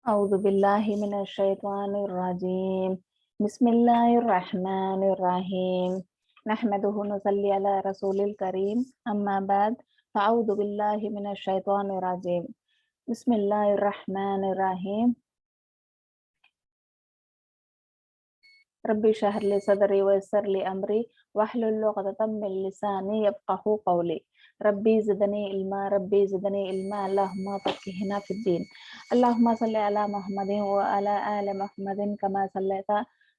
أعوذ بالله من الشيطان الرجيم بسم الله الرحمن الرحيم نحمده ونصلي على رسول الكريم أما بعد فأعوذ بالله من الشيطان الرجيم بسم الله الرحمن الرحيم ربي اشرح لي صدري ويسر لي أمري واحلل عقدة من لساني يفقهوا قولي ربي زدني علما اللهم فقهنا في الدين اللهم صل على محمد وعلى آل محمد كما صليت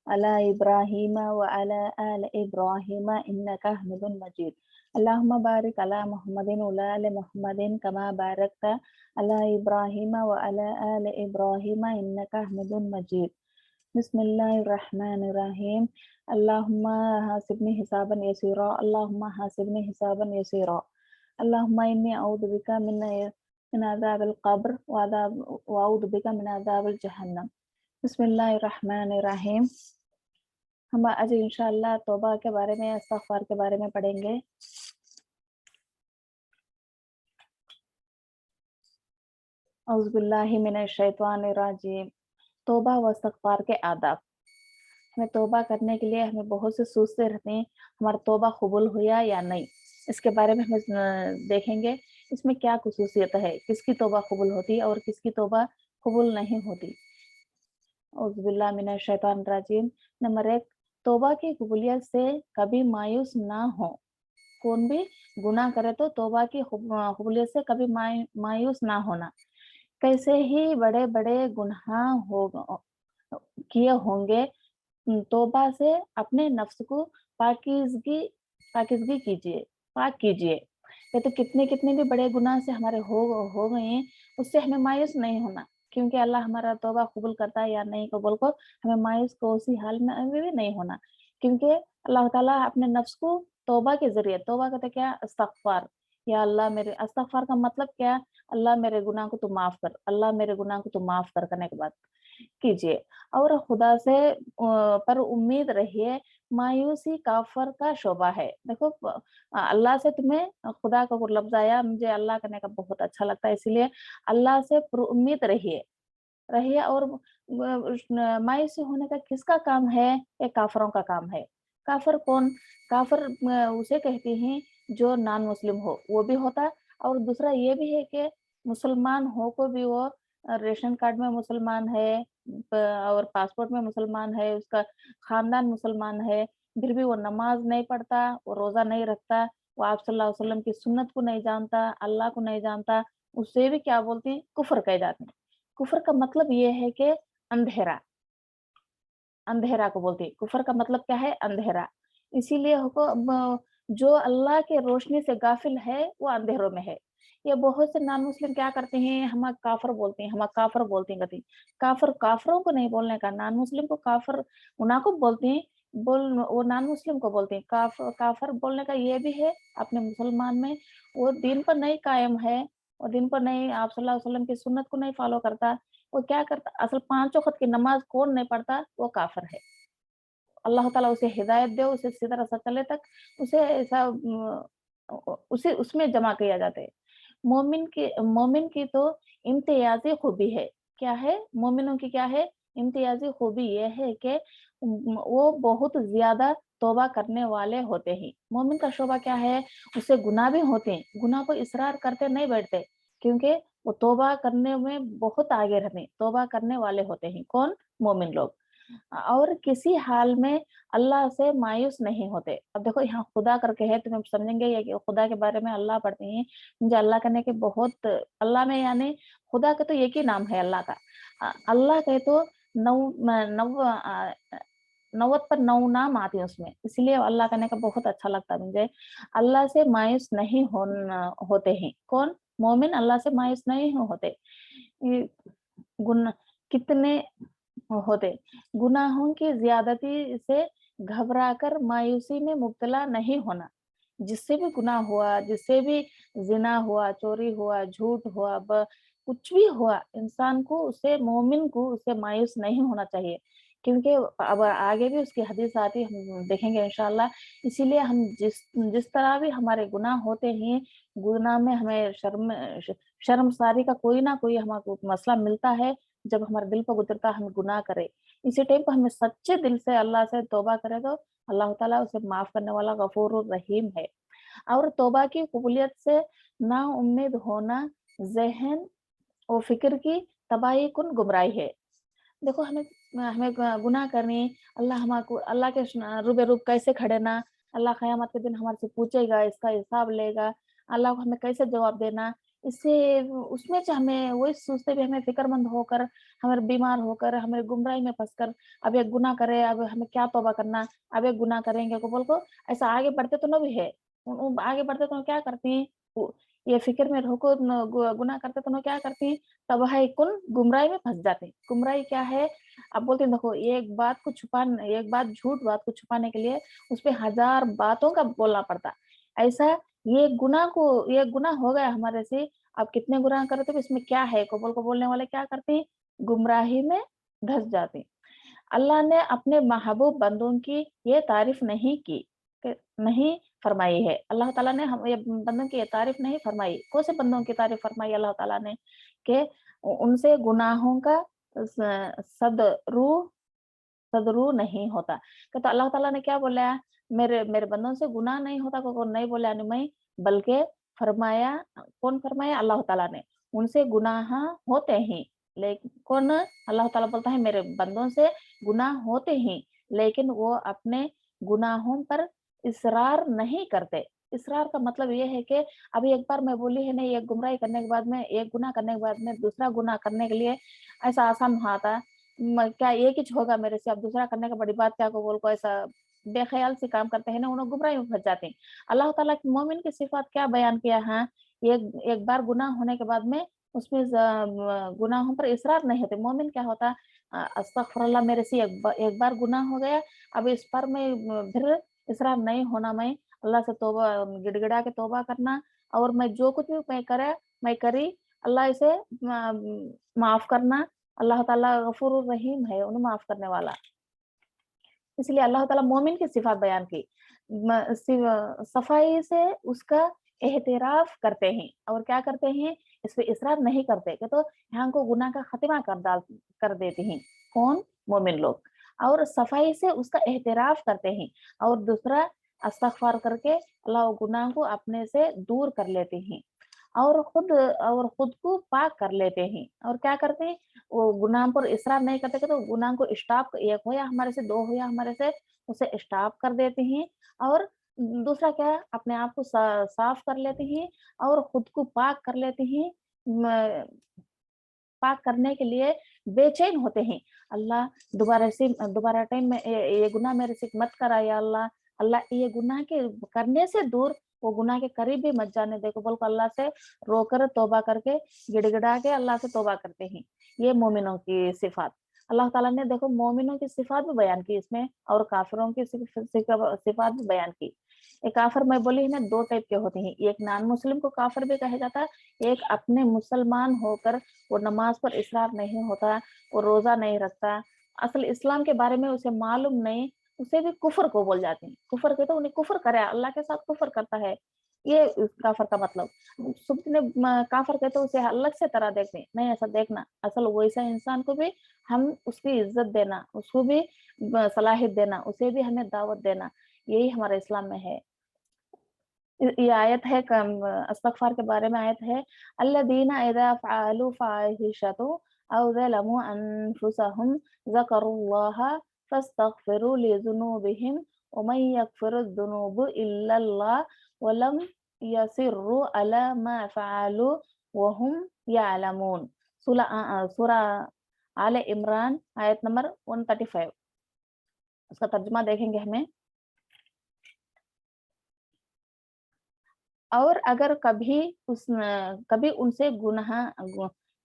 على إبراهيم وعلى آل إبراهيم إنك حميد مجيد اللهم بارك على محمد وعلى آل محمد كما باركت على إبراهيم وعلى آل إبراهيم إنك حميد مجيد بسم الله الرحمن الرحيم اللهم حاسبني حسابا يسيرا اللهم حاسبني حسابا يسيرا اللهم إني أعوذ بك من عذاب القبر وأعوذ بك من عذاب الجهنم بسم الله الرحمن الرحيم ہم آج انشاءاللہ توبہ کے بارے میں استغفار کے بارے میں پڑھیں گے اعوذ باللہ من الشیطان الرجیم توبہ و استغفار کے آداب ہمیں توبہ کرنے کے لیے ہمیں بہت سے سوچتے رہتے ہیں ہمارا توبہ قبول ہوا یا نہیں اس کے بارے میں ہم دیکھیں گے اس میں کیا خصوصیت ہے کس کی توبہ قبول ہوتی ہے اور کس کی توبہ قبول نہیں ہوتی اعوذ باللہ من الشیطان الرجیم نمبر 1 توبہ کی قبولیت سے کبھی مایوس نہ ہو کون بھی گناہ کرے تو توبہ کی قبولیت سے کبھی مایوس نہ ہونا کیسے ہی بڑے بڑے گناہ کیے ہوں گے توبہ سے اپنے نفس کو پاکیزگی کیجیے پاک کیجیے یہ تو کتنے بھی بڑے گناہ سے ہمارے ہو گئے ہیں اس سے ہمیں مایوس نہیں ہونا کیونکہ اللہ ہمارا توبہ قبول کرتا ہے یا نہیں قبول کو ہمیں مایوس کو اسی حال میں بھی نہیں ہونا کیونکہ اللہ تعالیٰ اپنے نفس کو توبہ کے ذریعے توبہ کہتے کیا استغفار یا اللہ میرے استغفار کا مطلب کیا اللہ میرے گناہ کو تو معاف کر اللہ میرے گناہ کو تو معاف کرنے کے بعد کیجیے اور خدا سے پر امید رہیے مایوسی کافر کا شعبہ ہے دیکھو اللہ سے تمہیں خدا کا لفظ آیا مجھے اللہ کرنے کا بہت اچھا لگتا ہے اسی لیے اللہ سے پر امید رہیے اور مایوسی ہونے کا کس کا کام ہے یہ کافروں کا کام ہے کافر کون کافر اسے کہتے ہیں جو نان مسلم ہو وہ بھی ہوتا اور دوسرا یہ بھی ہے کہ مسلمان ہو کو بھی وہ ریشن کارڈ میں مسلمان ہے اور پاسپورٹ میں مسلمان ہے اس کا خاندان مسلمان ہے پھر بھی وہ نماز نہیں پڑھتا وہ روزہ نہیں رکھتا وہ آپ صلی اللہ علیہ وسلم کی سنت کو نہیں جانتا اللہ کو نہیں جانتا اسے بھی کیا بولتے ہیں کفر کہے جاتے ہیں کفر کا مطلب یہ ہے کہ اندھیرا کو بولتے ہیں کفر کا مطلب کیا ہے اندھیرا اسی لیے جو اللہ کے روشنی سے غافل ہے وہ اندھیروں میں ہے یہ بہت سے نان مسلم کیا کرتے ہیں ہم کافر بولتے ہیں کافروں کو نہیں بولنے کا نان مسلم کو کافر انہاں کو بولتے ہیں وہ نان مسلم کو بولتے ہیں کافر بولنے کا یہ بھی ہے اپنے مسلمان میں وہ دین پر نہیں قائم ہے وہ دین پر نہیں آپ صلی اللہ علیہ وسلم کی سنت کو نہیں فالو کرتا وہ کیا کرتا اصل 5 وقت کی نماز کون نہیں پڑھتا وہ کافر ہے اللہ تعالیٰ اسے ہدایت دے اسے سیدھا راستہ چلے تک اسے ایسا اس میں جمع کیا جاتا ہے مومن کی تو امتیازی خوبی ہے کیا ہے مومنوں کی کیا ہے امتیازی خوبی یہ ہے کہ وہ بہت زیادہ توبہ کرنے والے ہوتے ہیں مومن کا شعبہ کیا ہے اسے گناہ بھی ہوتے ہیں گناہ کو اصرار کرتے نہیں بیٹھتے کیونکہ وہ توبہ کرنے میں بہت آگے رہتے توبہ کرنے والے ہوتے ہیں کون مومن لوگ اور کسی حال میں اللہ سے مایوس نہیں ہوتے اب دیکھو یہاں خدا کر کے ہے تمہیں سمجھیں گے یا کہ خدا کے بارے میں اللہ پڑھتے ہیں مجھے اللہ کرنے کے بہت اللہ میں یعنی خدا کا تو ایک ہی نام ہے اللہ کا اللہ کہ تو 90 پر 9 نام آتے ہیں اس میں اس لیے اللہ کرنے کا بہت اچھا لگتا ہے مجھے اللہ سے مایوس نہیں ہوتے ہیں کون مومن اللہ سے مایوس نہیں ہوتے کتنے ہوتے گناہوں کی زیادتی سے گھبرا کر مایوسی میں مبتلا نہیں ہونا جس سے بھی گناہ ہوا جس سے بھی زنا ہوا چوری ہوا جھوٹ ہوا کچھ بھی ہوا انسان کو اسے مومن کو اسے مایوس نہیں ہونا چاہیے کیونکہ اب آگے بھی اس کی حدیث آتی ہم دیکھیں گے انشاءاللہ اسی لیے ہم جس طرح بھی ہمارے گناہ ہوتے ہیں گناہ میں ہمیں شرمساری کا کوئی نہ کوئی ہمارا مسئلہ ملتا ہے जब हमारे दिल पर गुजरता हम गुनाह करें, इसी टाइम पर हमें सच्चे दिल से अल्लाह से तौबा करें तो अल्लाह ताला उसे माफ करने वाला गफूर रहीम है। और तौबा की कबूलियत से ना उम्मीद होना ज़हन और फ़िक्र की तबाही कुन गुमराही है। देखो हमें हमें गुनाह करनी, अल्लाह के रूबेरू कैसे खड़े ना, अल्लाह क़यामत के दिन हमारे से पूछेगा, इसका हिसाब लेगा, अल्लाह को हमें कैसे जवाब देना, इससे उसमें से हमें वही सोचते हुए हमें फ़िक्रमंद होकर, हमें बीमार होकर, हमें गुमराही में फँसकर अब एक गुनाह करे, अब हमें क्या तौबा करना, अब एक गुनाह करेंगे कबूल को ऐसा आगे बढ़ते तो न भी है। आगे बढ़ते तो क्या करती हैं, ये फ़िक्र में रहो न गुनाह करते तो क्या करती हैं, तबाही कुन गुमराही में फँस जाते हैं। गुमराही क्या है? अब बोलते हैं देखो एक बात झूठ बात को छुपाने के लिए उसपे हज़ार बातों का बोलना पड़ता। ऐसा ये गुनाह हो गया हमारे से, अब कितने गुनाह करे तो इसमें क्या है? कबूल को बोलने वाले क्या करते हैं? गुमराही में धँस जाते हैं। अल्लाह ने अपने महबूब बंदों की ये तारीफ नहीं फरमाई है। अल्लाह ताला ने हम ये बंदों की ये तारीफ नहीं फरमाई। कौन से बंदों की तारीफ फरमाई अल्लाह ताला ने कि उनसे गुनाहों का सदरू सदरू नहीं होता। तो अल्लाह ताला ने क्या बोला है? मेरे मेरे बंदों से गुनाह नहीं होता को नहीं बोला नहीं, बल्कि फरमाया कौन फरमाया? अल्लाह ताला ने। उनसे गुनाह होते हैं, लेकिन कौन? अल्लाह ताला बोलता है मेरे बंदों से गुनाह होते हैं, लेकिन वो अपने गुनाहों पर इसरार नहीं करते। इसरार का मतलब ये है कि अभी एक बार मैं बोली है नहीं, एक गुमराही करने के बाद में, एक गुनाह करने के बाद में दूसरा गुनाह करने के लिए ऐसा आसान था। क्या एक ही होगा मेरे से, अब दूसरा करने का बड़ी बात क्या को बोल को ऐसा बेख्याल से काम करते हैं ना, उन्हें गुमराही में फंस जाते हैं। अल्लाह ताला की मोमिन की सिफात क्या बयान किया है? एक एक बार गुनाह होने के बाद में उसमें गुनाहों पर इसरार नहीं होते। मोमिन क्या होता? अस्तगफिरुल्लाह मेरे से एक बार गुनाह हो गया, अब इस पर मैं फिर इसरार नहीं होना, मैं अल्लाह से तौबा गिड़गिड़ा के तौबा करना, और मैं जो कुछ भी मैं करी अल्लाह इसे माफ करना। अल्लाह ताला गफूरुर रहीम है, उन्हें माफ करने वाला। इसलिए अल्लाह ताला मोमिन की सिफात बयान की। सफाई से उसका एहतिराफ करते हैं और क्या करते हैं? इस पे इसरार नहीं करते कि तो यहाँ को गुनाह का खातिमा कर देते हैं। कौन? मोमिन लोग। और सफाई से उसका एहतिराफ करते हैं और दूसरा इस्तगफार करके अल्लाह गुनाह को अपने से दूर कर लेते हैं और खुद को पाक कर लेते हैं। और क्या करते हैं? वो गुनाह पर इसरार नहीं करते कि तो गुनाह को स्टॉप, एक हो या हमारे से, दो हो या हमारे से, उसे स्टॉप कर देते हैं। और दूसरा क्या है? अपने आप को साफ कर लेते हैं और खुद को पाक कर लेते हैं। म पाक करने के लिए बेचैन होते हैं। अल्लाह दोबारा टाइम में ये गुनाह मेरे से मत करा या अल्लाह। अल्लाह ये गुनाह के करने से दूर, वो गुनाह के करीब भी मत जाने दे। बल्कि अल्लाह से रोकर तौबा करके गिड़गिड़ा के अल्लाह से तौबा करते हैं। ये मोमिनों की सिफात। अल्लाह ताला ने देखो मोमिनों की सिफात भी बयान की इसमें और काफिरों की सिफात भी बयान की। एक काफिर मैं बोली है ना, दो टाइप के होते हैं। एक नॉन मुस्लिम को काफिर भी कहा जाता है, एक अपने मुसलमान होकर वो नमाज पर इसरार नहीं होता, वो रोजा नहीं रखता, असल इस्लाम के बारे में उसे मालूम नहीं, उसे भी कुफर को बोल जाते हैं। कुफर के तो उन्हें कुफर करे, अल्लाह के साथ कुफर करता है, ये काफर का मतलब। सुबह काफर के तो उसे अलग से तरह देखते हैं, नहीं ऐसा देखना, असल वैसा इंसान को भी हम उसकी इज्जत देना, उसको भी सलाहियत देना, उसे भी हमें दावत देना, यही हमारे इस्लाम में है। ये आयत है इस्तगफार के बारे में आयत है, अल्लज़ीना इज़ा फ़अलू फ़ाहिशतु औ ज़लमू अनफुसहुम ज़करुल्लाह फ़स्तगफ़िरू लिज़ुनूबिहिम व मन यग़फ़िरुज़्ज़ुनूब इल्लल्लाह व लम यसिर्रू अला मा फ़अलू व हुम यअलमून। सूरा आले इमरान आयत नंबर 135। उसका तर्जुमा देखेंगे हमें। और अगर कभी उनसे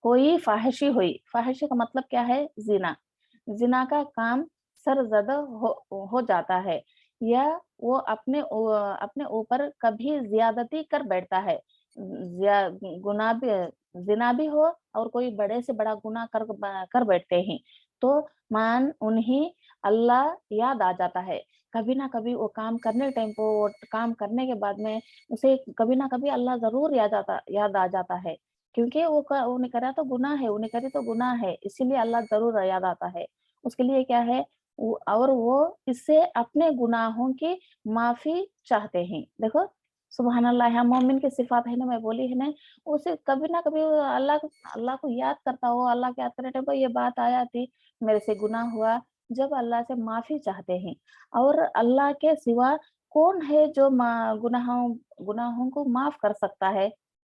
कोई फाहिशी का मतलब क्या है? जिना। जिना का काम सरज़द हो जाता है या वो अपने ऊपर कभी ज्यादती कर बैठता है। गुनाह भी, जिना भी हो और कोई बड़े से बड़ा गुनाह कर बैठते हैं तो मान उन्हें अल्लाह याद आ जाता है। कभी ना कभी वो काम करने टाइम को, वो काम करने के बाद में उसे कभी ना कभी अल्लाह ज़रूर याद आ जाता है। क्योंकि उन्हें करा तो गुनाह है, उन्हें करे तो गुनाह है, इसीलिए अल्लाह ज़रूर याद आता है। उसके लिए क्या है और वो इससे अपने गुनाहों की माफ़ी चाहते हैं। देखो सुबहान अल्लाह, यहाँ मोमिन की सिफ़ात है ना, मैं बोली है ना, उसे कभी ना कभी वो अल्लाह को याद करता हो, अल्लाह को याद करने टाइम पे ये बात आया थी, मेरे से गुनाह हुआ, जब अल्लाह से माफ़ी चाहते हैं। और अल्लाह के सिवा कौन है जो गुनाहों गुनाहों को माफ़ कर सकता है?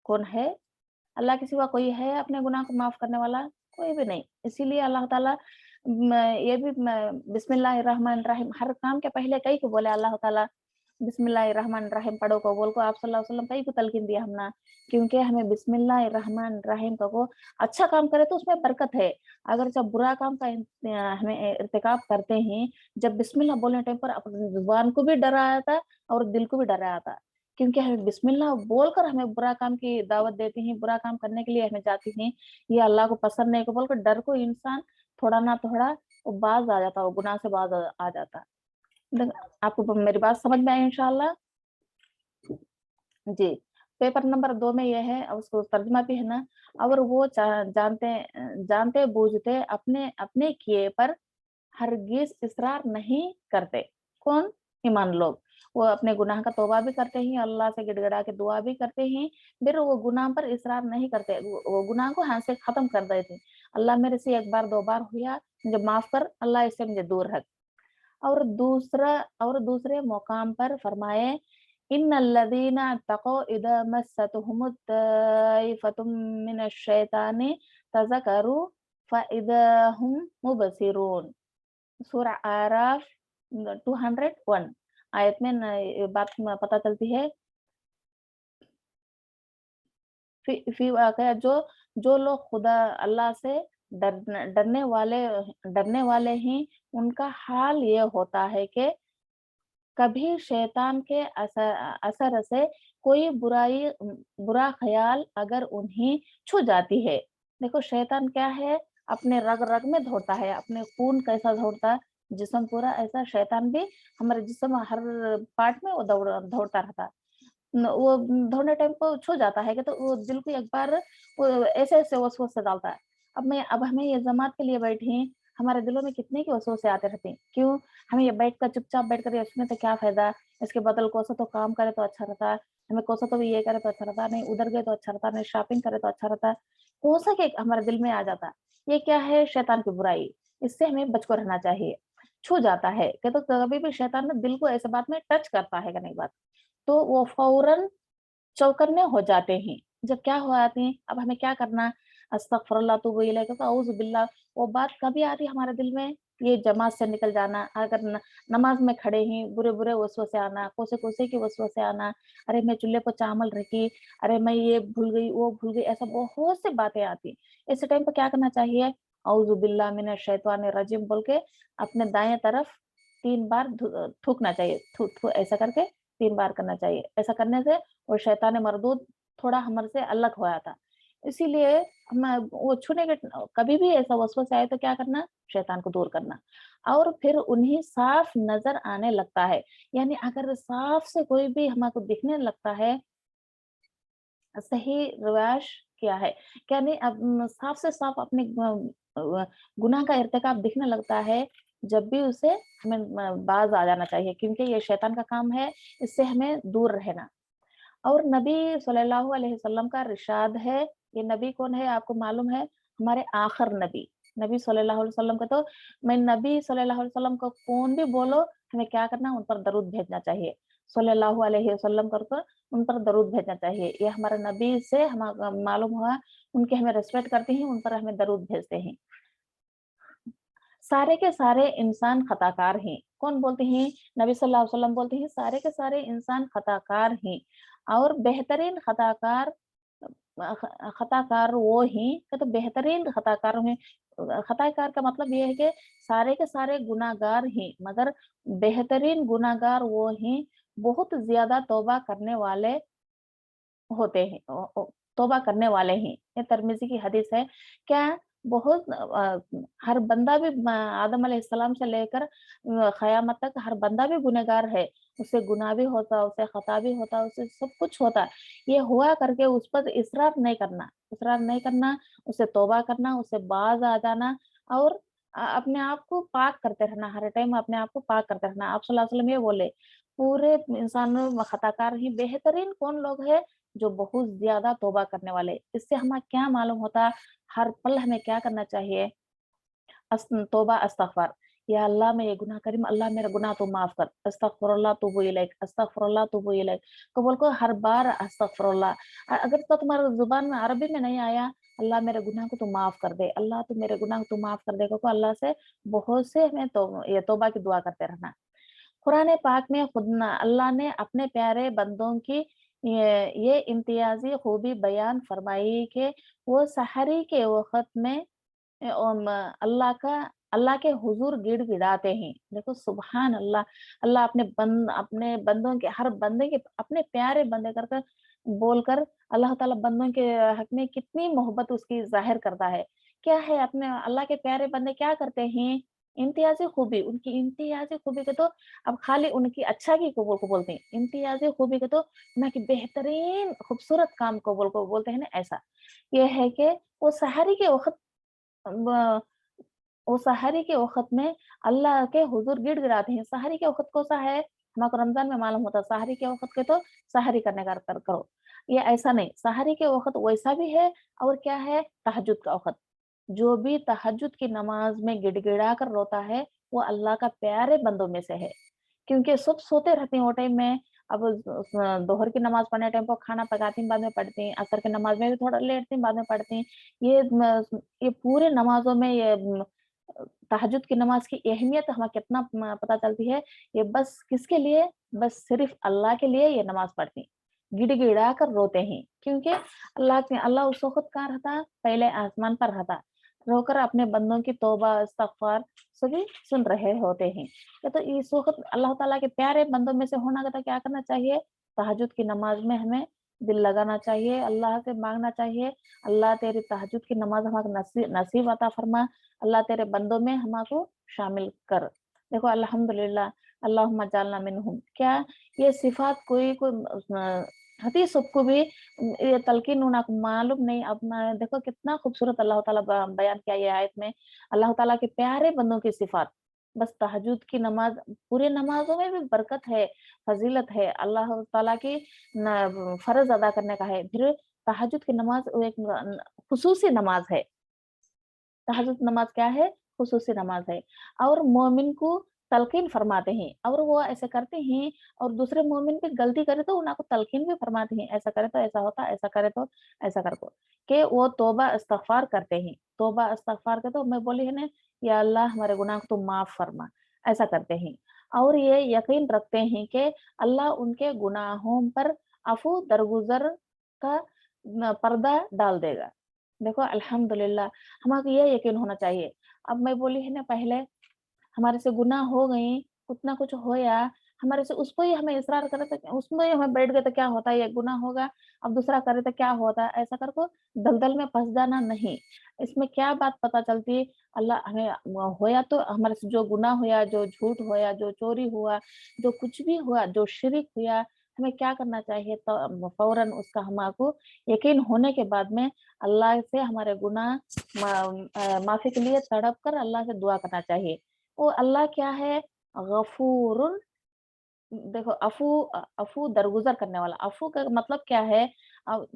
कौन है? अल्लाह के सिवा कोई है अपने गुनाह को माफ़ करने वाला? कोई भी नहीं। इसीलिए अल्लाह ताला ये भी बिस्मिल्लाहिर्रहमानिर्रहीम हर काम के पहले कई को बोले अल्लाह ताला बिस्मिल्लाहिर्रहमानिर्रहीम पढ़ो को बोल को आप सल्लल्लाहु अलैहि वसल्लम कई को तलकीन दिया हमने, क्योंकि हमें बिस्मिल्लाहिर्रहमानिर्रहीम को अच्छा काम करे तो उसमें बरकत है। अगर जब बुरा काम का हमें इर्तिकाब करते हैं, जब बिस्मिल्लाह बोलने टाइम पर अपनी ज़ुबान को भी डराया था और दिल को भी डराया था। क्योंकि हमें बिस्मिल्लाह बोलकर हमें बुरा काम की दावत देती हैं, बुरा काम करने के लिए हमें जाती हैं, ये अल्लाह को पसंद नहीं को बोलकर डर को इंसान थोड़ा ना थोड़ा वो बाज़ आ जाता है, वो गुनाह से बाज़ आ जाता है। देख आपको मेरी बात समझ में आई इंशाअल्लाह? जी। पेपर नंबर 2 में ये है उसको तर्जुमा भी है ना, और वो जानते बूझते अपने अपने किए पर हरगिज़ इसरार नहीं करते। कौन? ईमान लोग। वो अपने गुनाह का तौबा भी करते हैं, अल्लाह से गिड़गिड़ा के दुआ भी करते हैं, फिर वो गुनाह पर इसरार नहीं करते। वो गुनाह को हाथ से ख़त्म कर देते हैं। अल्लाह मेरे से 1 बार 2 बार हुआ, मुझे माफ़ कर, अल्लाह इससे मुझे दूर रख। और दूसरे मकाम पर फरमाए इन्नल्लज़ीना तक़ौ इज़ा मस्सतहुमुत ताइफ़तुम मिनश्शैतानि तज़क्करू फ़इज़ा हुम मुबसिरून। सूरा आराफ 201 आयत में ये बात पता चलती है। फी वाक़या जो लोग खुदा अल्लाह से डरने वाले हैं, उनका हाल ये होता है कि कभी शैतान के असर से कोई बुरा ख़्याल अगर उन्हें छू जाती है। देखो शैतान क्या है, अपने रग-रग में दौड़ता है, अपने खून कैसा दौड़ता है, जिस्म पूरा ऐसा शैतान भी हमारे जिस्म हर पार्ट में वो दौड़ता रहता है। वो दौड़ने टाइम पे छू जाता है कि तो वो दिल को एक बार वो ऐसे-ऐसे वसवसे डालता है। अब हमें ये जमात के लिए बैठे हैं, हमारे दिलों में कितने के वसवसे आते रहते हैं। क्यों? हमें ये बैठ कर चुपचाप बैठ कर इसमें तो क्या फ़ायदा? इसके बदल कोसा तो काम करे तो अच्छा रहता, हमें कोसा तो ये करे तो अच्छा रहता, नहीं उधर गए तो अच्छा रहता, नहीं शॉपिंग करे तो अच्छा रहता। कोसा के हमारे दिल में आ जाता। ये क्या है? शैतान की बुराई। इससे हमें बच कर रहना चाहिए। छू जाता है, कि तो कभी भी शैतान ना दिल को ऐसे बात में टच करता है कि नहीं बात, तो वो फ़ौरन चौकन्ने हो जाते हैं। जब क्या हो जाते हैं, अब हमें क्या करना? अस्तगफिरुल्लाह तुबू इलैह क्योंकि औज़ु बिल्लाह वो बात कभी आती है हमारे दिल में, ये जमात से निकल जाना, अगर नमाज़ में खड़े हैं, बुरे-बुरे वसवसे आना, कोसे-कोसे के वसवसे आना, अरे मैं चूल्हे पे चावल रखी, अरे मैं ये भूल गई, वो भूल गई, ऐसा बहुत सी बातें आती हैं। ऐसे टाइम पे क्या करना चाहिए? औज़ु बिल्लाह मिनश शैतानिर रजीम बोल के अपने दाएँ तरफ 3 बार थूकना चाहिए। थू थू ऐसा करके 3 बार करना चाहिए। ऐसा करने से वो शैतान मरदूद थोड़ा हमारे से अलग हो जाता। इसीलिए हम वो छूने के कभी भी ऐसा वसवसा आए तो क्या करना? शैतान को दूर करना और फिर उन्हें साफ नज़र आने लगता है। यानी अगर साफ से कोई भी हमको दिखने लगता है, सही रिवाज क्या है? यानी अब साफ से साफ अपने गुनाह का इर्तिकाब दिखने लगता है, जब भी उसे हमें बाज़ आ जाना चाहिए क्योंकि ये शैतान का काम है, इससे हमें दूर रहना। और नबी सल्लल्लाहु अलैहि वसल्लम का इरशाद है, ये नबी कौन है आपको मालूम है? हमारे आखिर नबी, नबी सल्लल्लाहु अलैहि वसल्लम का तो मैं नबी सल्लल्लाहु अलैहि वसल्लम को कौन भी बोलो, हमें क्या करना? उन पर दरूद भेजना चाहिए। सल्लल्लाहु अलैहि वसल्लम कर उन पर दरूद भेजना चाहिए। ये हमारे नबी से मालूम हुआ, उनकी हमें रिस्पेक्ट करते हैं, उन पर हमें दरूद भेजते हैं। सारे के सारे इंसान खताकार हैं। कौन बोलते हैं? नबी सल्लल्लाहु अलैहि वसल्लम बोलते हैं सारे के सारे इंसान खताकार हैं और बेहतरीन खताकार वो हैं कि तो बेहतरीन खताकार हैं। खताकार का मतलब ये है कि सारे के सारे गुनाहगार हैं मगर बेहतरीन गुनाहगार वो हैं, बहुत ज़्यादा तौबा करने वाले होते हैं। तौबा करने वाले हैं। ये तिरमिज़ी की हदीस है। क्या? बहुत हर बंदा भी आदम अलैहिस्सलाम से लेकर क़यामत तक हर बंदा भी गुनहगार है। उससे गुनाह भी होता, उससे खता भी होता, उससे सब कुछ होता। ये हुआ करके उस पर इसरार नहीं करना, उससे तौबा करना, उससे बाज़ आ जाना और अपने आप को पाक करते रहना, हर टाइम अपने आप को पाक करते रहना। आप सल्लल्लाहु अलैहि वसल्लम ये बोले, पूरे इंसानों में खताकार ही बेहतरीन कौन लोग हैं? जो बहुत ज़्यादा तौबा करने वाले। इससे हमें क्या मालूम होता हर पल हमें क्या करना चाहिए? तौबा इस्तग़फ़ार, या अल्लाह मैं ये गुनाह करी हूँ, अल्लाह मेरा गुनाह तू माफ़ कर। अस्तग़फ़िरुल्लाह तुबू इलैक, अस्तग़फ़िरुल्लाह तुबू इलैक। कबूल को हर बार अस्तग़फ़िरुल्लाह। अगर तो तुम्हारे ज़ुबान में अरबी में नहीं आया, अल्लाह मेरे गुनाह को तू माफ़ कर दे, अल्लाह तू मेरे गुनाह को तू माफ़ कर दे, क्योंकि अल्लाह से बहुत से हमें ये तौबा की दुआ करते रहना। कुरान पाक में खुद न अल्लाह ने अपने प्यारे बंदों की ये इम्तियाज़ी खूबी बयान फरमाई कि वो सहरी के वक़्त में अल्लाह का अल्लाह के हुज़ूर गिड़गिड़ाते हैं। देखो सुभान अल्लाह, अल्लाह अपने बंदों के हर बंदे के अपने प्यारे बंदे कर कर बोलकर अल्लाह ताला बंदों के हक में कितनी मोहब्बत उसकी ज़ाहिर करता है। क्या है अपने अल्लाह के प्यारे बंदे क्या करते हैं? इम्तियाज़ी खूबी, उनकी इम्तियाज़ी खूबी के तो अब खाली उनकी अच्छा की को बोलते हैं। इम्तियाज़ी खूबी के तो ना कि बेहतरीन खूबसूरत काम को बोलते हैं ना ऐसा। ये है कि वो सहरी के वक़्त ब वो सहरी के वक़्त में अल्लाह के हुज़ूर गिड़गिड़ाते हैं। सहरी के वक़्त कौन-सा है? हमको रमज़ान में मालूम होता है, सहरी के वक़्त के तो सहरी करने का करो। ये ऐसा नहीं, सहरी के वक़्त वैसा भी है और क्या है तहज्जुद का वक़्त। जो भी तहज्जुद की नमाज़ में गिड़गिड़ा कर रोता है, वो अल्लाह का प्यारे बंदों में से है। क्योंकि सब सोते रहते हैं वो टाइम में, अब दोहर की नमाज़ पढ़ने टाइम पे खाना पकाती हैं, बाद में पढ़ती हैं, असर की नमाज़ में भी थोड़ा लेटती हैं, बाद में पढ़ती हैं। ये पूरे नमाज़ों में तहज्जुद की नमाज़ की अहमियत हमें कितना पता चलती है। ये बस किसके लिए? बस सिर्फ़ अल्लाह के लिए ये नमाज़ पढ़ती हैं। गिड़गिड़ा कर रोते हैं, क्योंकि अल्लाह उस वक़्त कहाँ रहता? पहले आसमान पर रहता। रोकर अपने बंदों की तौबा इस्तग़फ़ार सभी सुन रहे होते हैं। ये तो इस वक़्त अल्लाह ताला के प्यारे बंदों में से होना का तो क्या करना चाहिए? तहज्जुद की नमाज़ में हमें दिल लगाना चाहिए, अल्लाह से माँगना चाहिए, अल्लाह तेरी तहज्जुद की नमाज़ हमाको नसीब अता फरमा, अल्लाह तेरे बंदों में हमाको शामिल कर। देखो अल्हम्दुलिल्लाह, अल्लाहुम्मा जअलना मिनहुम। क्या ये सिफ़ात कोई हती सबको भी ये तलक़ीन उनको मालूम नहीं। अब मैं देखो कितना खूबसूरत अल्लाह ताला बयान किया ये आयत में, अल्लाह ताला के प्यारे बंदों की सिफ़ात। बस तहज्जुद की नमाज़ पूरे नमाज़ों में भी बरकत है, फ़ज़ीलत है, अल्लाह ताला की फ़र्ज़ अदा करने का है। फिर तहज्जुद की नमाज़ वो एक खुसूसी नमाज़ है। तहज्जुद नमाज़ क्या है? खुसूसी नमाज़ है और मोमिन को तलक़ीन फरमाते हैं और वो ऐसे करते हैं और दूसरे मोमिन पे गलती करे तो उनको तलक़ीन भी फरमाते हैं, ऐसा करे तो ऐसा होता, ऐसा करे तो ऐसा कर को। कि वो तौबा इस्तग़फ़ार करते हैं। तौबा इस्तग़फ़ार के तो मैं बोली है ना, या अल्लाह हमारे गुनाह को तू माफ़ फरमा, ऐसा करते हैं। और ये यकीन रखते हैं कि अल्लाह उनके गुनाहों पर अफ़ू दरगुज़र का पर्दा डाल देगा। देखो अल्हम्दुलिल्लाह, हमाको ये यकीन होना चाहिए। अब मैं बोली है ना पहले, हमारे से गुनाह हो गई, कुछ ना कुछ होया, हमारे से उसको ही हमें इसरार करे तो उसमें ही हम बैठ गए तो क्या होता है, ये गुनाह होगा, अब दूसरा करे तो क्या होता है, ऐसा करके दलदल में फँस जाना नहीं। इसमें क्या बात पता चलती है, अल्लाह हमें होया तो हमारे से जो गुनाह होया, जो झूठ होया, जो चोरी हुआ, जो कुछ भी हुआ, जो शिर्क हुआ, हमें क्या करना चाहिए तो फ़ौरन उसका हमाको यकीन होने के बाद में अल्लाह से हमारे गुनाह माफ़ी के लिए तड़प कर अल्लाह से दुआ करना चाहिए। वो अल्लाह क्या है? गफूरुन। देखो अफ़ू दरगुज़र करने वाला। अफ़ू का मतलब क्या है? अब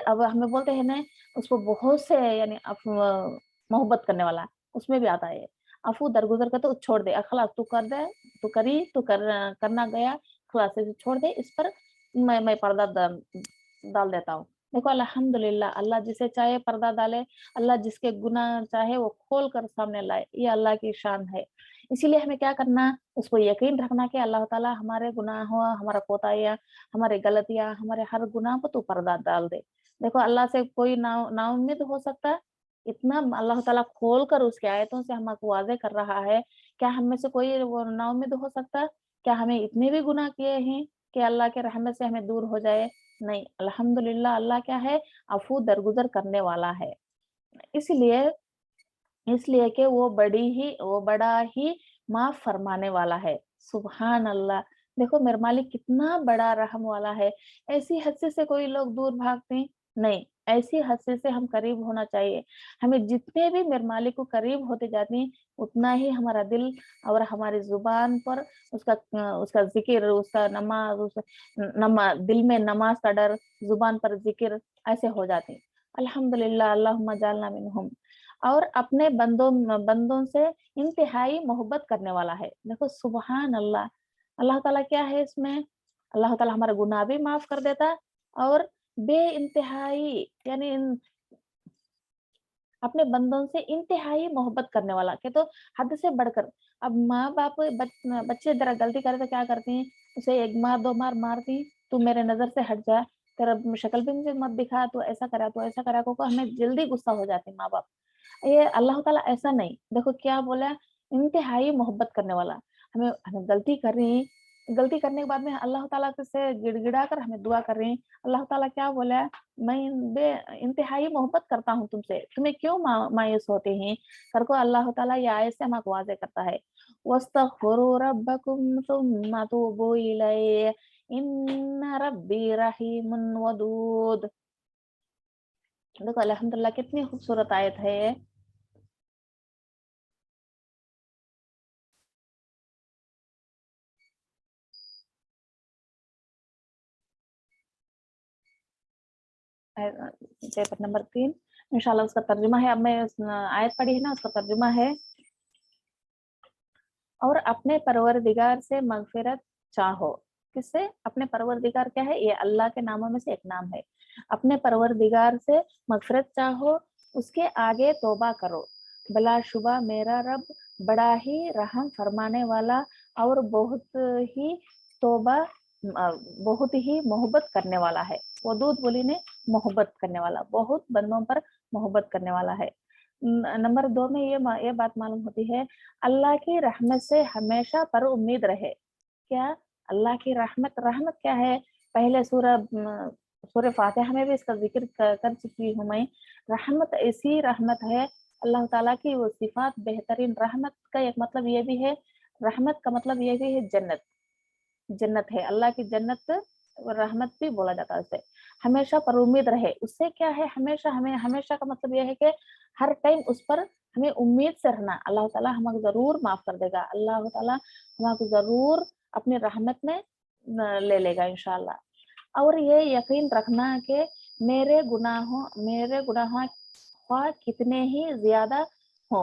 अब हमें बोलते हैं ना, उसको बहुत से यानी मोहब्बत करने वाला, उसमें भी आता है। अफ़ू दरगुज़र का तो छोड़ दे, खलास तू कर दे, तू करी, तू करना गया, खलास इसे छोड़ दे, इस पर मैं पर्दा डाल देता हूँ। देखो अल्हम्दुलिल्लाह, अल्लाह जिसे चाहे पर्दा डाले, अल्लाह जिसके गुनाह चाहे वो खोल कर सामने लाए, ये अल्लाह की शान है। इसीलिए हमें क्या करना, उसको यकीन रखना कि अल्लाह ताला हमारे गुनाहों, हमारा कोताहियाँ, हमारी गलतियाँ, हमारे हर गुनाह को तू पर्दा डाल दे। देखो अल्लाह से कोई नाउम्मीद हो सकता है? इतना अल्लाह ताला खोल कर उसकी आयतों से हमको वाज़ेह कर रहा है, क्या हम में से कोई वो नाउम्मीद हो सकता है? क्या हमें इतने भी गुनाह किए हैं कि अल्लाह के रहमत से हमें दूर हो जाए? नहीं, अल्हम्दुलिल्लाह अल्लाह क्या है? अफ़ू दरगुज़र करने वाला है। इसलिए इसलिए कि वो बड़ा ही माफ फरमाने वाला है। सुभान अल्लाह। देखो मेरा मालिक कितना बड़ा रहम वाला है। ऐसी हस्ती से कोई लोग दूर भागते हैं? नहीं, ऐसी हस्ती से हम करीब होना चाहिए। हमें जितने भी मेरे मालिक को करीब होते जाते हैं, उतना ही हमारा दिल और हमारी जुबान पर उसका जिक्र, उसका नमाज, दिल में नमाज का डर, जुबान पर जिक्र ऐसे हो जाते हैं। अल्हम्दुलिल्लाह, अल्लाहुम्मा जालना मिनहुम। और अपने बंदों से इंतहाई मोहब्बत करने वाला है। देखो सुबहान अल्लाह। अल्लाह ताला क्या है इसमें? अल्लाह ताला हमारे गुनाह भी माफ कर देता और बे इंतहाई यानी अपने बंदों से इंतहाई मोहब्बत करने वाला के तो हद से बढ़कर। अब माँ बाप बच्चे जरा गलती करे तो क्या करती हैं? उसे एक मार दो मार मारती, तू मेरे नजर से हट जा, तेरा शक्ल भी मुझे मत दिखा, तू ऐसा करा, तू ऐसा करा, को हमें जल्दी गुस्सा हो जाते हैं माँ बाप। ये अल्लाह ताला ऐसा नहीं, देखो क्या बोला, इंतहाई मोहब्बत करने वाला। हमें हमें गलती करने के बाद में अल्लाह ताला से गिड़गिड़ा कर हमें दुआ कर रहे हैं। अल्लाह ताला क्या बोला, मैं बे इंतहाई मोहब्बत करता हूँ तुमसे, तुम्हें क्यों मायूस होते हैं? करको अल्लाह ताला ये आयत से हमको वाज़े करता है। वस्तगफिरू रब्बकुम सुम्मा तूबू इलैहि इन्ना रब्बी रहीमुन वदूद। देखो अल्हम्दुलिल्लाह कितनी खूबसूरत आयत है ये। पेपर नंबर 3 इंशाल्लाह उसका तर्जुमा है। अब मैं आयत पढ़ी है ना, उसका तर्जुमा है। और अपने परवरदिगार से मगफिरत चाहो। किससे? अपने परवरदिगार क्या है? ये अल्लाह के नामों में से एक नाम है। अपने परवरदिगार से मगफिरत चाहो, उसके आगे तौबा करो। बिलाशुबा मेरा रब बड़ा ही रहम फरमाने वाला और ही तौबा बहुत ही मोहब्बत करने वाला है। वदूद बोली ने मोहब्बत करने वाला, बहुत बंदों पर मोहब्बत करने वाला है। नंबर 2 में ये बात मालूम होती है, अल्लाह की रहमत से हमेशा पर उम्मीद रहे। क्या? अल्लाह की रहमत, रहमत क्या है? पहले सूरह फातिहा में भी इसका जिक्र कर चुकी हूँ मैं। रहमत ऐसी रहमत है, अल्लाह ताला की वो सिफात बेहतरीन। रहमत का एक मतलब ये भी है, रहमत का मतलब ये भी है जन्नत। जन्नत है, अल्लाह की जन्नत, रहमत भी बोला जाता है उसे। हमेशा पर उम्मीद रहे, उससे क्या है? हमेशा, हमें हमेशा का मतलब यह है कि हर टाइम उस पर हमें उम्मीद से रहना। अल्लाह ताला हमको जरूर माफ कर देगा, अल्लाह ताला हमको जरूर अपनी रहमत में ले लेगा इंशाल्लाह। और ये यकीन रखना कि मेरे गुनाह ख्वाह कितने ही ज्यादा हो,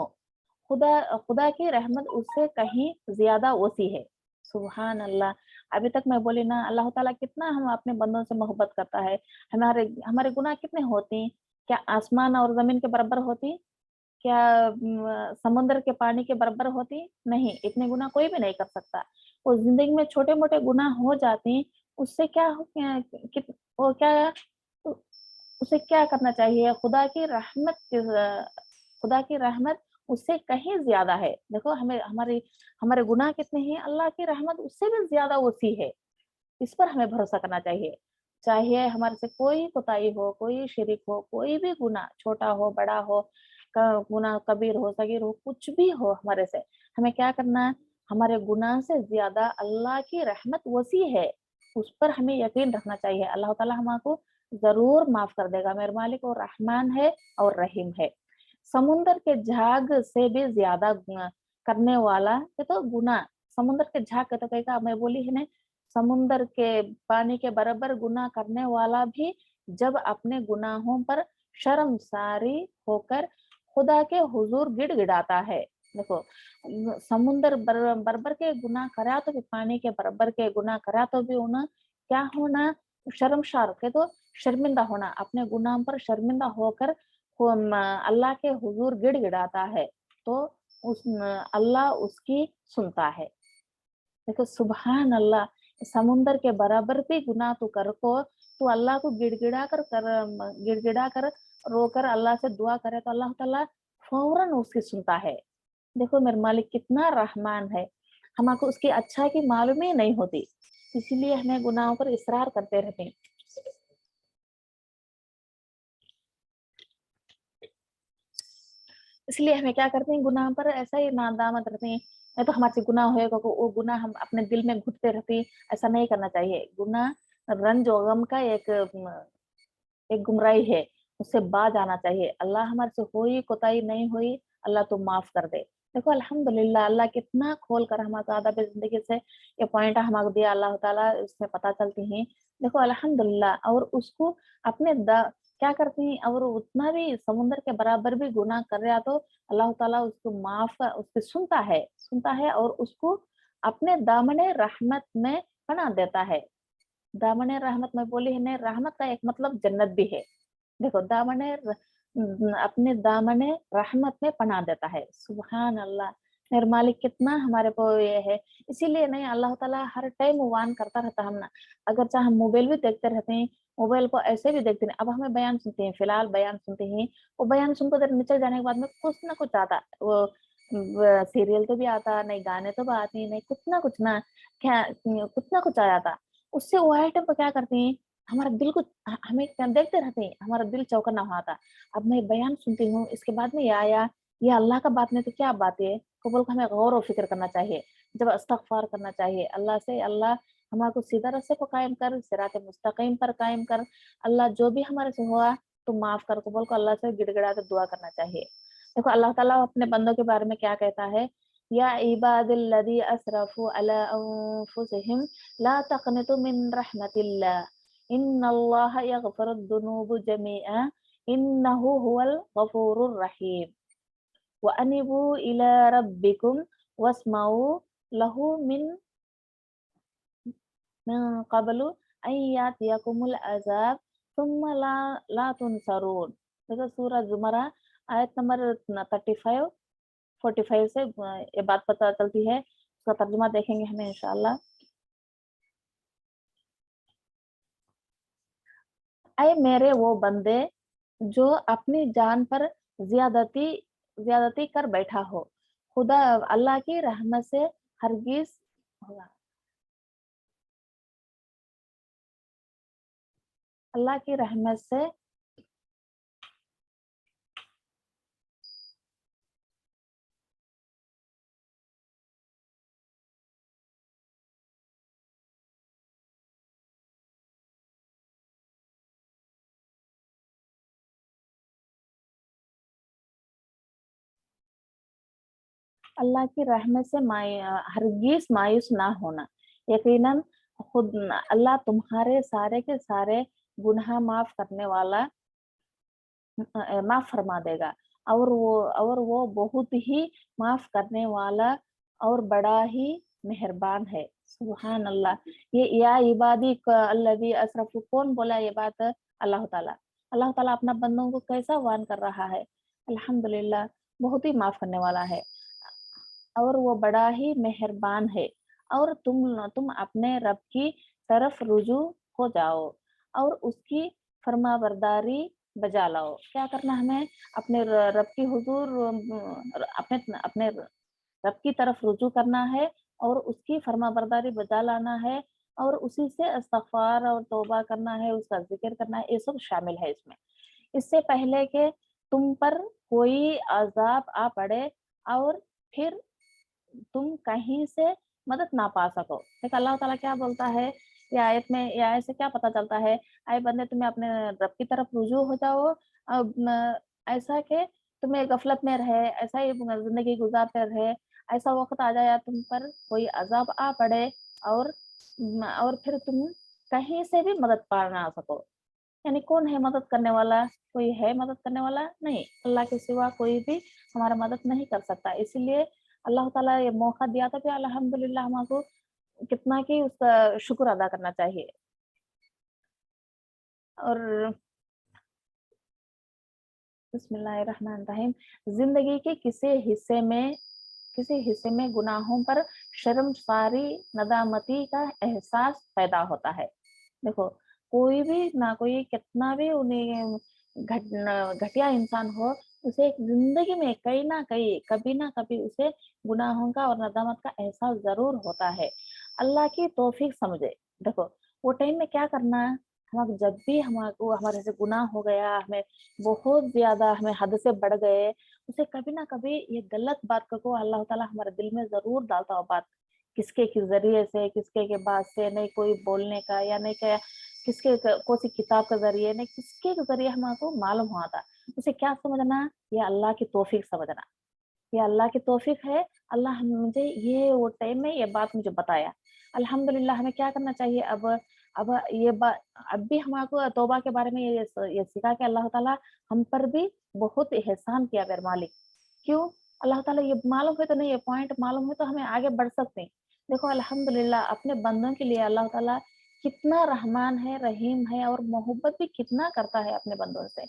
खुदा खुदा की रहमत उससे कहीं ज्यादा वसी है। सुभान अल्लाह। अभी तक मैं बोली ना, अल्लाह ताला कितना हम अपने बंदों से मोहब्बत करता है। हमारे हमारे गुनाह कितने होते हैं? क्या आसमान और जमीन के बराबर होती? क्या समुद्र के पानी के बराबर होती? नहीं, इतने गुनाह कोई भी नहीं कर सकता। वो जिंदगी में छोटे मोटे गुनाह हो जाते हैं, उससे क्या हो, वो क्या, उसे क्या करना चाहिए? खुदा की रहमत उससे कहीं ज्यादा है। देखो हमें हमारे हमारे गुनाह कितने हैं, अल्लाह की रहमत उससे भी ज्यादा वसी है। इस पर हमें भरोसा करना चाहिए। चाहे हमारे से कोई कोताही हो, कोई शिरिक हो, कोई भी गुनाह, छोटा हो बड़ा हो, गुनाह कबीर हो सगीर हो, कुछ भी हो हमारे से, हमें क्या करना है? हमारे गुनाह से ज्यादा अल्लाह की रहमत वसी है, उस पर हमें यकीन रखना चाहिए। अल्लाह ताला हमको जरूर माफ कर देगा। मेरे मालिक और रहमान है और रहीम है। समुंदर के झाग से भी ज्यादा करने वाला ये तो गुनाह, समुंदर के झाग के तो कहेगा, मैं बोली है ना, समुंदर के पानी के बराबर गुनाह करने वाला भी जब अपने गुनाहों पर शर्मसारी होकर खुदा के हुजूर गिड़गिड़ाता है। देखो समुंदर बराबर के गुनाह करा तो भी, पानी के बराबर के गुनाह करा तो भी उन्हें क्या होना? शर्मसार के तो शर्मिंदा होना, अपने गुनाह पर शर्मिंदा होकर अल्लाह के हुजूर गिड़गिड़ाता है, तो उस अल्लाह उसकी सुनता है। देखो सुबहान अल्लाह। समुंदर के बराबर भी गुनाह तू कर को, तू अल्लाह को गिड़गिड़ा कर रोकर अल्लाह से दुआ करे तो अल्लाह ताला फौरन उसकी सुनता है। देखो मेरे मालिक कितना रहमान है, हमको उसकी अच्छा की मालूम ही नहीं होती, इसीलिए हमें गुनाहों पर इसरार करते रहते हैं। इसलिए हमें क्या करते हैं, गुनाह पर ऐसा ही नादामत रहते हैं, नहीं तो हमारे से गुनाह होएगा, वो गुनाह हम अपने दिल में घुटते रहते हैं। ऐसा नहीं करना चाहिए। गुनाह रंज और गम का एक गुमराही है, उससे बाज आना चाहिए। अल्लाह हमारे से हुई कोताही नहीं हुई, अल्लाह तू माफ कर दे। देखो अल्हम्दुलिल्लाह, अल्लाह कितना खोल कर हमारे आदब जिंदगी से ये पॉइंट हमारे दिया अल्लाह ताला, इसमें पता चलती हैं। देखो अल्हम्दुलिल्लाह, और उसको अपने क्या करती हैं, और उतना भी समुद्र के बराबर भी गुनाह कर रहा तो अल्लाह ताला उसको उसको सुनता है और उसको अपने दामने रहमत में पनाह देता है। दामने रहमत में बोली है, ने रहमत का एक मतलब जन्नत भी है। देखो अपने दामने रहमत में पनाह देता है। सुभान अल्लाह, मेरे मालिक कितना हमारे को ये है। इसीलिए नहीं, अल्लाह ताला हर टाइम वान करता रहता हम ना। अगर चाहे हम मोबाइल भी देखते रहते हैं, मोबाइल को ऐसे भी देखते हैं, अब हमें बयान सुनते हैं, फिलहाल बयान सुनते हैं, वो बयान सुनकर देर नीचे जाने के बाद में कुछ ना कुछ आता, वो सीरियल तो भी आता नहीं, गाने तो भी आते नहीं, कुछ ना कुछ ना, क्या कुछ ना कुछ आ जाता। उससे वो आइटम को क्या करते हैं, हमारा दिल को हमें क्या देखते रहते हैं, हमारा दिल चौकन्ना हो आता। अब मैं बयान सुनती हूँ, इसके बाद में ये आया, ये अल्लाह का बात नहीं तो क्या बात है, तो बोल हमें गौर और फिक्र करना चाहिए, जब इस्तगफार करना चाहिए अल्लाह से, अल्लाह हमारे सीधा रास्ते पर कायम कर, सिरात मुस्तकीम पर कायम कर, अल्लाह जो भी हमारे से हुआ तो माफ कर, को बोल को अल्लाह से गिड़गिड़ाते दुआ करना चाहिए। देखो अल्लाह ताला अपने बंदों के बारे में क्या कहता है, या इबादिल्लज़ी असरफू अला अंफुसिहिम ला तक़नतु मिन रहमतिल्लाह इन्नल्लाह यग़फिरुद्दुनूब जमीआ इन्नहु हुवल गफूरुर रहीम व अनिबू इला रब्बिकुम वस्माउ लहू मिन क़ब्लु अन यातियकुमुल अज़ाब सुम्मा ला तुनसरून। देखो सूरह ज़ुमरा आयत नंबर 35 45 से ये बात पता चलती है। उसका तर्जुमा देखेंगे हमें इंशाअल्लाह। ऐ मेरे वो बंदे जो अपनी जान पर ज्यादती ज्यादती कर बैठा हो, खुदा अल्लाह की रहमत से हरगिज अल्लाह की रहमत से अल्लाह की रहमत से हरगिज मायूस ना होना। यकीनन खुद अल्लाह तुम्हारे सारे के सारे गुनाह माफ करने वाला, माफ फरमा देगा, और वो बहुत ही माफ करने वाला और बड़ा ही मेहरबान है। सुभान अल्लाह। ये या इबादी अल्लज़ी असरफु, कौन बोला ये बात, अल्लाह ताला। अल्लाह ताला अपना बंदों को कैसा वान कर रहा है, अल्हम्दुलिल्लाह, बहुत ही माफ करने वाला है और वो बड़ा ही मेहरबान है। और तुम अपने रब की तरफ रुजू हो जाओ और उसकी फरमाबरदारी बजा लाओ। क्या करना हमें, अपने रब की हुजूर अपने अपने रब की तरफ रुजू करना है और उसकी फरमाबरदारी बजा लाना है और उसी से इस्तगफार और तौबा करना है, उसका जिक्र करना है, ये सब शामिल है इसमें। इससे पहले कि तुम पर कोई अजाब आ पड़े और फिर तुम कहीं से मदद ना पा सको। देखो अल्लाह ताला क्या बोलता है, ये आयत में, ये आयत से क्या पता चलता है, आए बंदे तुम्हें अपने रब की तरफ रुजू हो जाओ। अब ऐसा कि तुम्हें गफलत में रहे, ऐसा ही जिंदगी गुजारते रहे, ऐसा वक्त आ जाए तुम पर कोई अजाब आ पड़े और और फिर तुम कहीं से भी मदद पा ना सको। यानी कौन है मदद करने वाला, कोई है मदद करने वाला नहीं, अल्लाह के सिवा कोई भी हमारा मदद नहीं कर सकता। इसीलिए अल्लाह ताला ये मौका दिया था कि अल्हम्दुलिल्लाह हमको कितना कि उसका शुक्र अदा करना चाहिए। और बिस्मिल्लाहिर्रहमानिर्रहीम, जिंदगी के किसी हिस्से में गुनाहों पर शर्मसारी नदामती का एहसास पैदा होता है। देखो कोई भी ना, कोई कितना भी उन्हें घटिया इंसान हो, उसे एक जिंदगी में कहीं ना कहीं, कभी ना कभी उसे गुनाहों का और नदामत का एहसास जरूर होता है। अल्लाह की तौफीक समझे। देखो वो टाइम में क्या करना, हम जब भी हमको हमारे से गुनाह हो गया, हमें बहुत ज़्यादा हमें हद से बढ़ गए, उसे कभी ना कभी ये गलत बात को अल्लाह ताला हमारे दिल में ज़रूर डालता हो बात। किसके के ज़रिए से, किसके के बात से, नहीं कोई बोलने का या नहीं क्या किसके कौन-सी किताब के ज़रिए, नहीं किसके के ज़रिए हमको मालूम हुआ था। उसे क्या समझना, ये अल्लाह की तौफ़ीक समझना। ये अल्लाह की तौफ़ीक है, अल्लाह मुझे ये वो टाइम में ये बात मुझे बताया। अल्हम्दुलिल्लाह हमें क्या करना चाहिए अब ये बा अब भी हमको तौबा के बारे में ये सीखा कि अल्लाह ताला हम पर भी बहुत एहसान किया मेरे मालिक। क्यों? अल्लाह ताला ये मालूम है तो नहीं, ये पॉइंट मालूम है तो हमें आगे बढ़ सकते हैं। देखो अल्हम्दुलिल्लाह अपने बंदों के लिए अल्लाह ताला कितना रहमान है, रहीम है और मोहब्बत भी कितना करता है अपने बंदों से।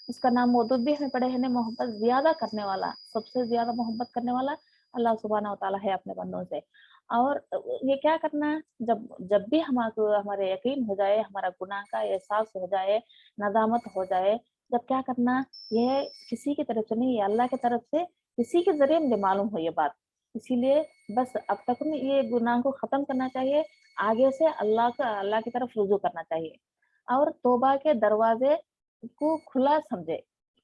उसका नाम मौजूद भी हमें पड़े हैं ने मोहब्बत ज़्यादा करने वाला, सबसे ज़्यादा मोहब्बत करने वाला अल्लाह सुब्हानहू व तआला है अपने बंदों से। और ये क्या करना है, जब जब भी हमको हमारे यकीन हो जाए, हमारा गुनाह का एहसास हो जाए, नदामत हो जाए, जब क्या करना, ये किसी की तरफ से नहीं, ये अल्लाह की तरफ से किसी के ज़रिए मुझे मालूम हो ये बात। इसीलिए बस अब तक में ये गुनाह को ख़त्म करना चाहिए, आगे से अल्लाह की तरफ रुजू करना चाहिए और तौबा के दरवाज़े को खुला समझे।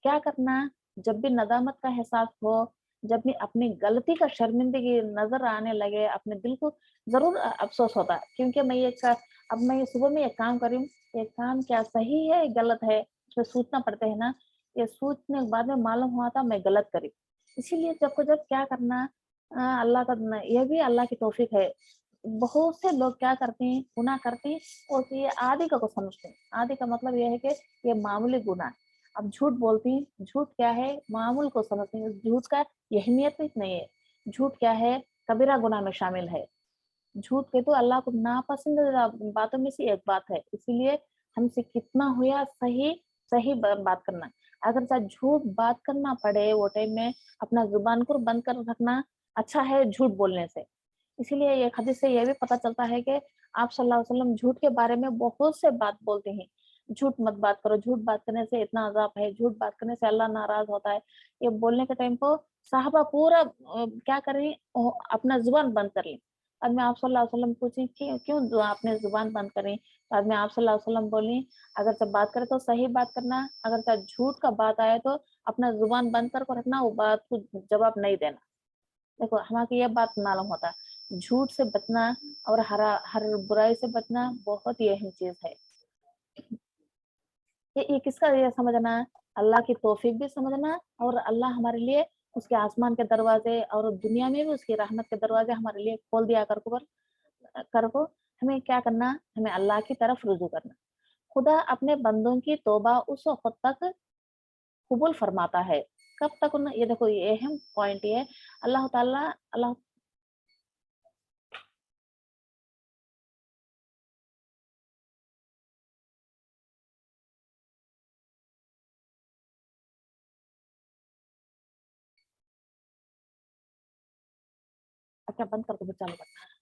क्या करना, जब भी नदामत का एहसास हो, जब भी अपनी गलती का शर्मिंदगी नज़र आने लगे, अपने दिल को ज़रूर अफ़सोस होता है क्योंकि अब मैं ये सुबह में ये काम कर रही हूँ, ये काम क्या सही है, गलत है? इसमें सोचना पड़ता है ना, ये सोचने के बाद में मालूम हुआ था मैं गलत करी। इसीलिए जब को जब क्या करना अल्लाह का न ये भी अल्लाह की तौफ़ीक है। बहुत से लोग क्या करते हैं, गुनाह करते हैं और ये आदि का को समझते हैं। आदि का मतलब ये है कि ये मामूली गुनाह। अब झूठ बोलती हैं, झूठ क्या है? मामूल को समझते हैं, झूठ का ये अहमियत ही नहीं है। झूठ क्या है? कबीरा गुनाह में शामिल है। झूठ के तो अल्लाह को नापसंदीदा बातों में से एक बात है। इसीलिए हमसे कितना हो या सही सही बात करना। अगर चाहे झूठ बात करना पड़े वो टाइम में अपना ज़ुबान को बंद कर रखना अच्छा है झूठ बोलने से। इसीलिए एक हदीस से ये भी पता चलता है कि आप सल्लल्लाहु अलैहि वसल्लम झूठ के बारे में बहुत से बात बोलते हैं। झूठ मत बात करो, झूठ बात करने से इतना अज़ाब है, झूठ बात करने से अल्लाह नाराज़ होता है। ये बोलने के टाइम को साहबा पूरा क्या कर रही अपना ज़ुबान बंद कर ली। बाद में आप सल्लल्लाहु अलैहि वसल्लम पूछे कि क्यों आपने ज़ुबान बंद करी? बाद में आप सल्लल्लाहु अलैहि वसल्लम बोली, अगर जब बात करें तो सही बात करना, अगर चाहे झूठ का बात आए तो अपना ज़ुबान बंद कर रखना, वो बात को जवाब नहीं देना। देखो हमारी ये बात मालूम होता है, झूठ से बचना और हर बुराई से बचना बहुत ही अहम चीज़ है। ये किसका ये समझना है, अल्लाह की तौफ़ीक भी समझना और अल्लाह हमारे लिए उसके आसमान के दरवाज़े और दुनिया में भी उसकी रहमत के दरवाज़े हमारे लिए खोल दिया कर को हमें क्या करना, हमें अल्लाह की तरफ रुजू करना। खुदा अपने बंदों की तौबा उस वक़्त तक कबूल फरमाता है। कब तक उन्हें ये देखो ये अहम पॉइंट ये है, अल्लाह ताला अल्लाह अच्छा बंद कर दो फिर चालू करना।